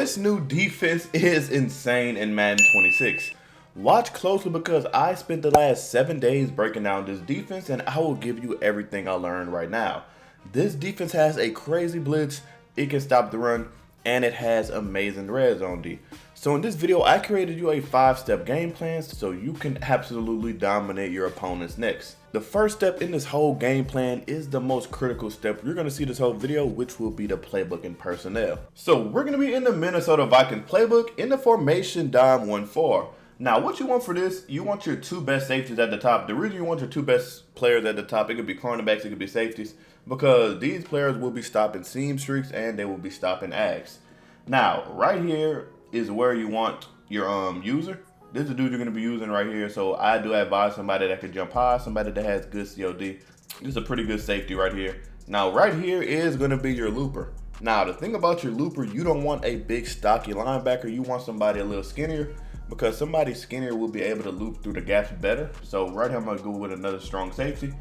This new defense is insane in Madden 26. Watch closely because I spent the last 7 days breaking down this defense and I will give you everything I learned right now. This defense has a crazy blitz, it can stop the run, and it has amazing red zone D. So in this video, I created you a 5-step game plan so you can absolutely dominate your opponents next. The first step in this whole game plan is the most critical step you're going to see this whole video, which will be the playbook and personnel. So we're going to be in the Minnesota Vikings playbook in the formation dime 1-4. Now what you want for this, you want your 2 best safeties at the top. The reason you want your 2 best players at the top, it could be cornerbacks, it could be safeties, because these players will be stopping seam streaks and they will be stopping ags. Now right here is where you want your user. This is the dude you're going to be using right here. So I do advise somebody that can jump high, somebody that has good COD. This is a pretty good safety right here. Now right here is going to be your looper. Now the thing about your looper, you don't want a big stocky linebacker. You want somebody a little skinnier, because somebody skinnier will be able to loop through the gaps better. So right here I'm going to go with another strong safety.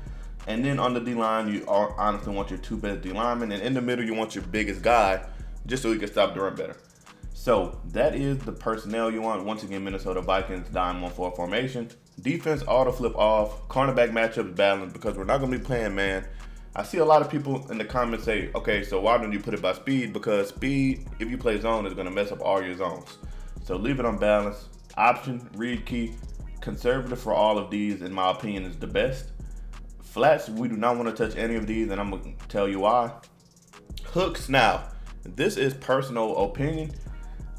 And then on the D-line, you honestly want your 2 best D-linemen. And in the middle, you want your biggest guy just so he can stop the run better. So that is the personnel you want. Once again, Minnesota Vikings dime 1-4 formation. Defense auto flip off. Cornerback matchups balanced because we're not going to be playing man. I see a lot of people in the comments say, okay, so why don't you put it by speed? Because speed, if you play zone, is going to mess up all your zones. So leave it on balance. Option, read key, conservative for all of these, in my opinion, is the best. Flats, we do not want to touch any of these, and I'm going to tell you why. Hooks, now, this is personal opinion.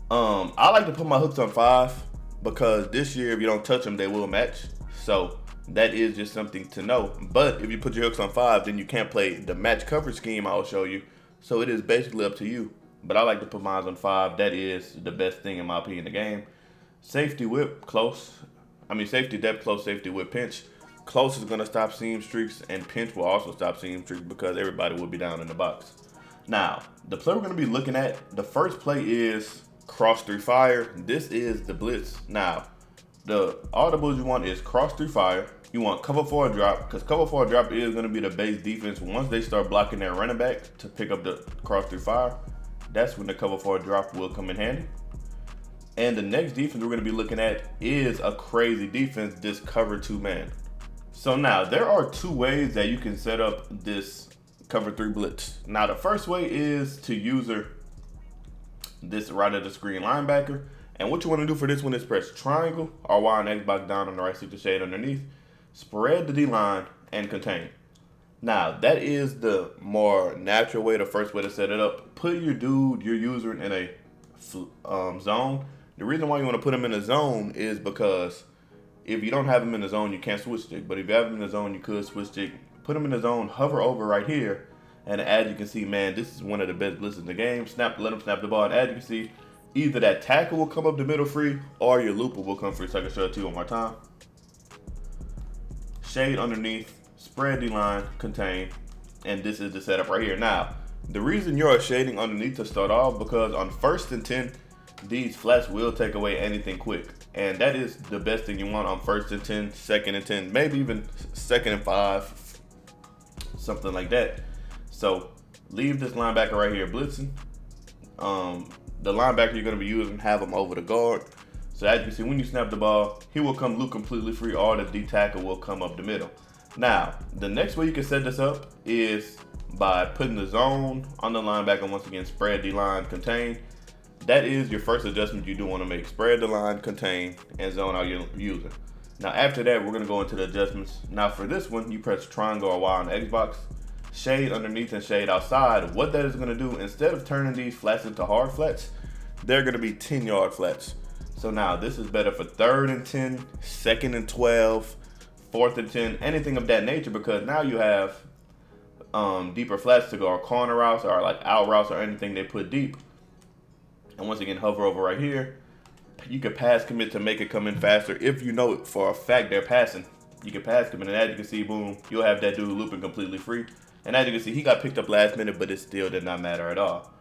I like to put my hooks on 5 because this year, if you don't touch them, they will match. So that is just something to know. But if you put your hooks on 5, then you can't play the match coverage scheme I'll show you. So it is basically up to you. But I like to put mine on 5. That is the best thing, in my opinion, in the game. Safety whip, close. Safety depth, close, safety whip, pinch. Close is going to stop seam streaks, and pinch will also stop seam streaks because everybody will be down in the box. Now, the play we're going to be looking at, the first play is cross through fire. This is the blitz. Now, the audibles you want is cross through fire. You want cover for a drop, because cover for a drop is going to be the base defense once they start blocking their running back to pick up the cross through fire. That's when the cover for a drop will come in handy. And the next defense we're going to be looking at is a crazy defense, this cover 2 man. So now there are 2 ways that you can set up this cover 3 blitz. Now the first way is to user this right of the screen linebacker. And what you want to do for this one is press triangle or Y on Xbox down on the right, see the shade underneath. Spread the D line and contain. Now that is the more natural way, the first way to set it up. Put your dude, your user in a zone. The reason why you want to put him in a zone is because if you don't have him in the zone, you can't switch stick. But if you have him in the zone, you could switch stick. Put him in the zone, hover over right here. And as you can see, man, this is one of the best blitzes in the game. Let him snap the ball. And as you can see, either that tackle will come up the middle free or your looper will come free. So I can show it to you one more time. Shade underneath, spread the line, contain. And this is the setup right here. Now, the reason you're shading underneath to start off, because on 1st and 10, these flats will take away anything quick. And that is the best thing you want on 1st and 10, 2nd and 10, maybe even 2nd and 5, something like that. So leave this linebacker right here blitzing. The linebacker you're going to be using, have him over the guard. So as you can see, when you snap the ball, he will come loop completely free, or the D tackle will come up the middle. Now, the next way you can set this up is by putting the zone on the linebacker. Once again, spread the line, contain. That is your first adjustment you do want to make. Spread the line, contain, and zone out your user. Now after that, we're going to go into the adjustments. Now for this one, you press triangle or Y on the Xbox. Shade underneath and shade outside. What that is going to do, instead of turning these flats into hard flats, they're going to be 10-yard flats. So now this is better for 3rd and 10, 2nd and 12, 4th and 10, anything of that nature, because now you have deeper flats to go, or corner routes or like out routes or anything they put deep. And once again, hover over right here. You can pass commit to make it come in faster. If you know for a fact they're passing, you can pass commit, and as you can see, boom, you'll have that dude looping completely free. And as you can see, he got picked up last minute, but it still did not matter at all.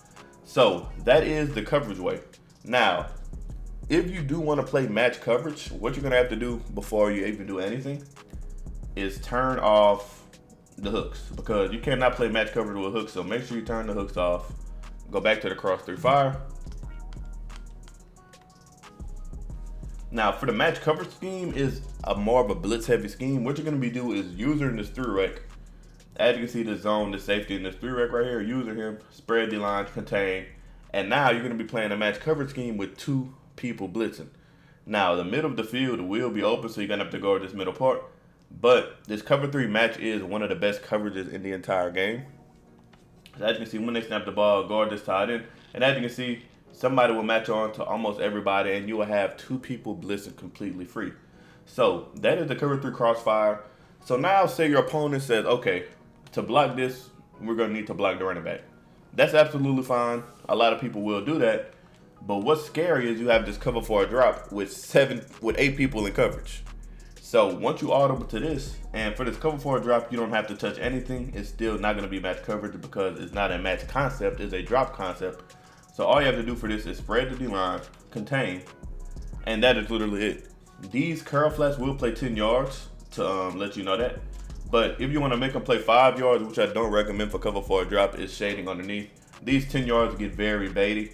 So that is the coverage way. Now, if you do want to play match coverage, what you're going to have to do before you even do anything is turn off the hooks, because you cannot play match coverage with hooks. So make sure you turn the hooks off. Go back to the cross through fire. Now for the match coverage scheme is more of a blitz heavy scheme. What you're gonna be doing is user in this 3-rec. As you can see, the zone, the safety in this 3-rec right here, user him, spread the line, contain. And now you're gonna be playing a match coverage scheme with 2 people blitzing. Now the middle of the field will be open, so you're gonna have to guard this middle part. But this cover 3 match is one of the best coverages in the entire game. As you can see, when they snap the ball, guard this tight end. And as you can see, somebody will match on to almost everybody, and you will have 2 people blitzing completely free. So that is the cover 3 crossfire. So now say your opponent says, okay, to block this, we're gonna need to block the running back. That's absolutely fine. A lot of people will do that. But what's scary is you have this cover for a drop with 8 people in coverage. So once you audible to this, and for this cover for a drop, you don't have to touch anything. It's still not going to be match coverage because it's not a match concept, it's a drop concept. So all you have to do for this is spread the D-line, contain, and that is literally it. These curl flats will play 10 yards to let you know that. But if you want to make them play 5 yards, which I don't recommend for cover for a drop, is shading underneath. These 10 yards get very baity.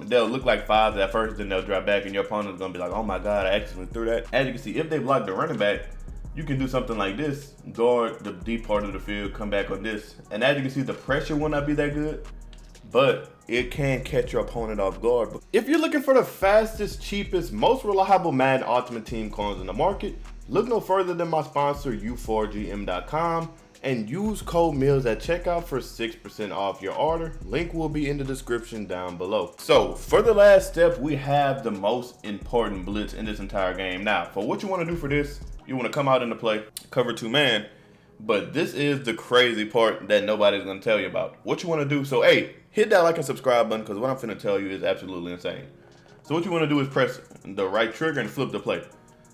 They'll look like 5s at first, then they'll drop back, and your opponent's gonna be like, oh my god, I actually threw that. As you can see, if they block the running back, you can do something like this, guard the deep part of the field, come back on this. And as you can see, the pressure will not be that good, but it can catch your opponent off guard. If you're looking for the fastest, cheapest, most reliable Madden Ultimate Team clones in the market, look no further than my sponsor, u4gm.com. and use code MEALS at checkout for 6% off your order. Link will be in the description down below. So for the last step, we have the most important blitz in this entire game. Now, for what you want to do for this, you want to come out into play, cover 2 man, but this is the crazy part that nobody's going to tell you about. What you want to do, so hey, hit that like and subscribe button because what I'm finna tell you is absolutely insane. So what you want to do is press the right trigger and flip the play.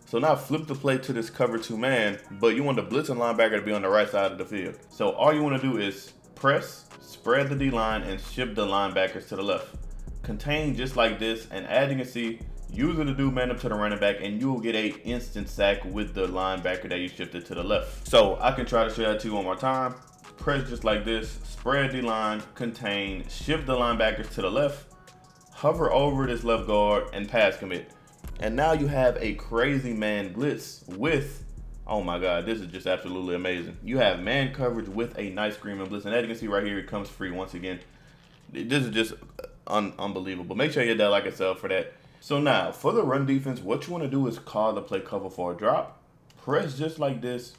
So now flip the play to this cover 2 man, but you want the blitzing linebacker to be on the right side of the field. So all you want to do is press, spread the D line, and shift the linebackers to the left. Contain just like this, and as you can see, user the dude man up to the running back, and you will get a instant sack with the linebacker that you shifted to the left. So I can try to show that to you one more time. Press just like this, spread the line, contain, shift the linebackers to the left, hover over this left guard, and pass commit. And now you have a crazy man blitz with, oh my god, this is just absolutely amazing. You have man coverage with a nice screaming blitz. And as you can see right here, it comes free once again. This is just unbelievable. Make sure you hit that like and sub for that. So now, for the run defense, what you want to do is call the play cover for a drop. Press just like this.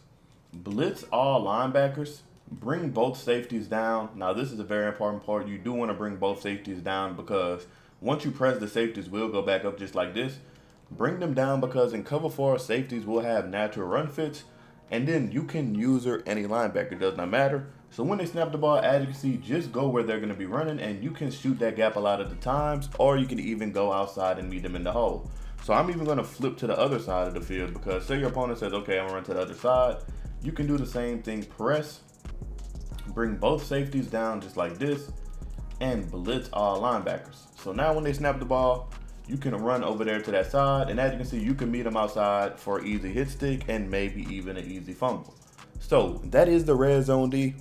Blitz all linebackers. Bring both safeties down. Now, this is a very important part. You do want to bring both safeties down because once you press, the safeties will go back up just like this. Bring them down because in cover 4, safeties will have natural run fits, and then you can user any linebacker, it does not matter. So when they snap the ball, as you can see, just go where they're going to be running, and you can shoot that gap a lot of the times, or you can even go outside and meet them in the hole. So I'm even going to flip to the other side of the field because say your opponent says, okay, I'm going to run to the other side. You can do the same thing, press, bring both safeties down just like this, and blitz all linebackers. So now when they snap the ball, you can run over there to that side, and as you can see, you can meet them outside for an easy hit stick and maybe even an easy fumble. So that is the red zone D.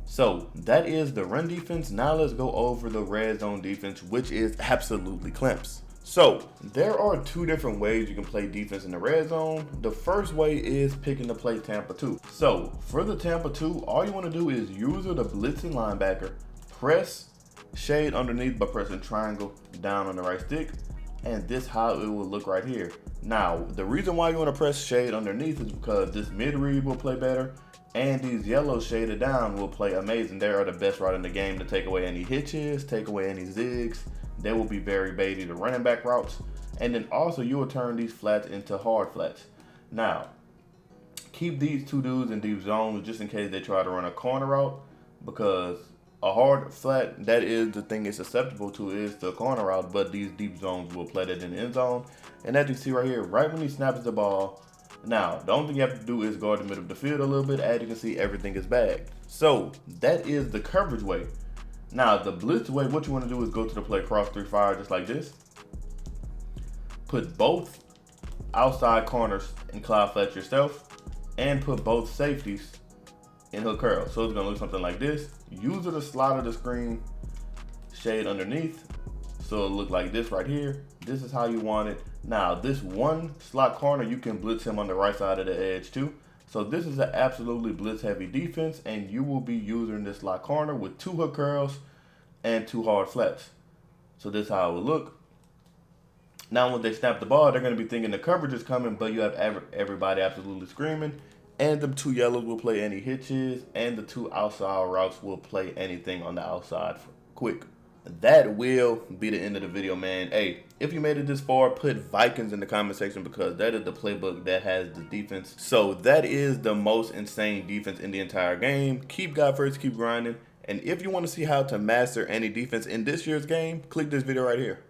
So that is the run defense. Now let's go over the red zone defense, which is absolutely clamps. So there are 2 different ways you can play defense in the red zone. The first way is picking to play Tampa 2. So for the Tampa 2, all you want to do is user the blitzing linebacker, press, shade underneath by pressing triangle down on the right stick, and this how it will look right here. Now the reason why you want to press shade underneath is because this mid read will play better, and these yellows shaded down will play amazing. They are the best route in the game to take away any hitches, take away any zigs. They will be very baity to running back routes, and then also you will turn these flats into hard flats. Now keep these 2 dudes in deep zones just in case they try to run a corner route, because a hard flat, that is the thing it's susceptible to, is the corner route, but these deep zones will play that in the end zone. And as you see right here, right when he snaps the ball, now the only thing you have to do is guard the middle of the field a little bit. As you can see, everything is bagged. So that is the coverage way. Now the blitz way, what you want to do is go to the play cross 3 fire just like this. Put both outside corners in cloud flat yourself, and put both safeties in hook curl. So it's gonna look something like this. User the slide of the screen, shade underneath, So it'll look like this right here. This is how you want it. Now, this one slot corner, you can blitz him on the right side of the edge too. So this is an absolutely blitz heavy defense, and you will be using this slot corner with 2 hook curls and 2 hard flats. So this is how it will look. Now when they snap the ball, they're going to be thinking the coverage is coming, but you have everybody absolutely screaming. And the 2 yellows will play any hitches, and the 2 outside routes will play anything on the outside quick. That will be the end of the video, man. Hey, if you made it this far, put Vikings in the comment section because that is the playbook that has the defense. So that is the most insane defense in the entire game. Keep God first, keep grinding. And if you want to see how to master any defense in this year's game, click this video right here.